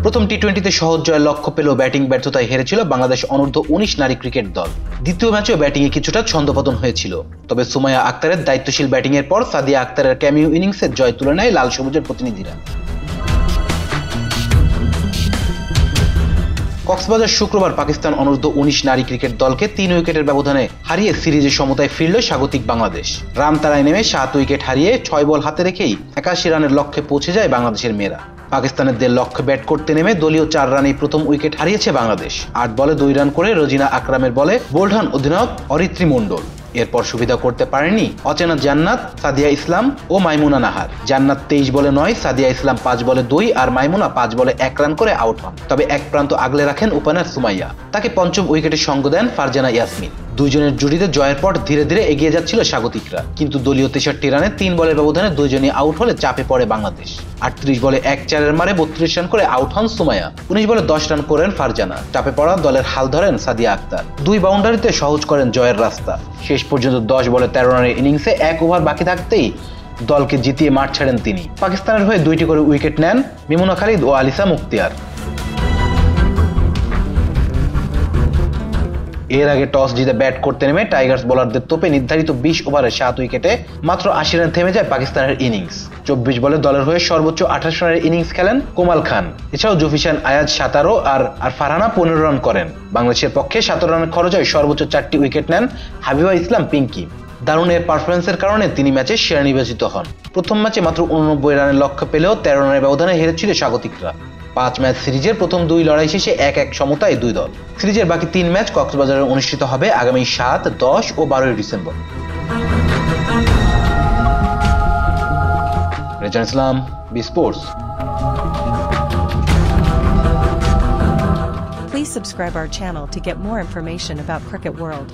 প্রথম টি-20তে সহজ জয়ের লক্ষ্য পেলেও ব্যাটিং ব্যর্থতায় হেরেছিল বাংলাদেশ অনূর্ধ্ব ১৯ নারী ক্রিকেট দল। দ্বিতীয় ম্যাচেও ব্যাটিংয়ে কিছুটা ছন্দপতন হয়েছিল, তবে সুমাইয়া আক্তারের দায়িত্বশীল ব্যাটিংয়ের পর সাদিয়া আক্তারের ক্যামিও ইনিংসে জয় তুলে নেয় লাল সবুজের প্রতিনিধিরা। কক্সবাজার শুক্রবার পাকিস্তান অনূর্ধ্ব ১৯ নারী ক্রিকেট দলকে ৩ উইকেটের ব্যবধানে হারিয়ে সিরিজে সমতায় ফিরল স্বাগতিক বাংলাদেশ। রামতারায় নেমে ৭ উইকেট হারিয়ে ৬ বল হাতে রেখেই ৮১ রানের লক্ষ্যে পৌঁছে যায় বাংলাদেশের মেয়েরা। পাকিস্তানের লক্ষ্যে ব্যাট করতে নেমে দলীয় ৪ রানেই প্রথম উইকেট হারিয়েছে বাংলাদেশ। ৮ বলে ২ রান করে রোজিনা আকরামের বলে বোল্ড হন অধিনায়ক অরিত্রী মণ্ডল। এরপর সুবিধা করতে পারেনি অচেনা জান্নাত, সাদিয়া ইসলাম ও মাইমুনা নাহার। জান্নাত ২৩ বলে ৯, সাদিয়া ইসলাম ৫ বলে ২ আর মাইমুনা ৫ বলে ১ রান করে আউট হন। তবে এক প্রান্ত আগলে রাখেন ওপেনার সুমাইয়া। তাকে পঞ্চম উইকেটে সঙ্গ দেন ফারজানা ইয়াসমিন। দুইজনের জুটিতে জয়ের পর ধীরে ধীরে এগিয়ে যাচ্ছিল স্বাগতিকরা, কিন্তু দলীয় ৬৩ রানে ৩ বলের ব্যবধানে দুইজনই আউট হলে চাপে পড়ে বাংলাদেশ। ৩৮ বলে ১-৪ মারে ৩২ রান করে আউট হন সুমাইয়া। ১৯ বলে ১০ রান করেন ফারজানা। চাপে পড়া দলের হাল ধরেন সাদিয়া আক্তার। ২ বাউন্ডারিতে সহজ করেন জয়ের রাস্তা। শেষ পর্যন্ত ১০ বলে ১৩ রানের ইনিংসে ১ ওভার বাকি থাকতেই দলকে জিতিয়ে মাঠ ছাড়েন তিনি। পাকিস্তানের হয়ে ২টি করে উইকেট নেন মিমুনা খালিদ ও আলিসা মুখতিয়ার। এর আগে টস জিতে ব্যাট করতে নেমে টাইগার্স বোলারদের তোপে নির্ধারিত ২০ ওভারে ৭ উইকেটে মাত্র ৮০ রান থেমে যায় পাকিস্তানের ইনিংস। ২৪ বলে দলের হয়ে সর্বোচ্চ ২৮ রানের ইনিংস খেলেন কোমাল খান। এছাড়াও জুফিশান আয়াজ ১৭ আর ফারহানা ১৫ রান করেন। বাংলাদেশের পক্ষে ১৭ রানের খরচে সর্বোচ্চ ৪টি উইকেট নেন হাবিবা ইসলাম পিঙ্কি। দারুণ এর পারফরমেন্সের কারণে তিনি ম্যাচে সেরা নির্বাচিত হন। প্রথম ম্যাচে মাত্র ৮৯ রানের লক্ষ্য পেলেও ১৩ রানের ব্যবধানে হেরেছিল স্বাগতিকরা। ৫ ম্যাচ সিরিজের প্রথম ২ লড়াই শেষে ১-১ সমতায় ২ দল। সিরিজের বাকি ৩ ম্যাচ কক্সবাজারে অনুষ্ঠিত হবে আগামী ৭, ১০ ও ১২ December. Rezan Islam, B sports. Please subscribe our channel to get more information about Cricket World.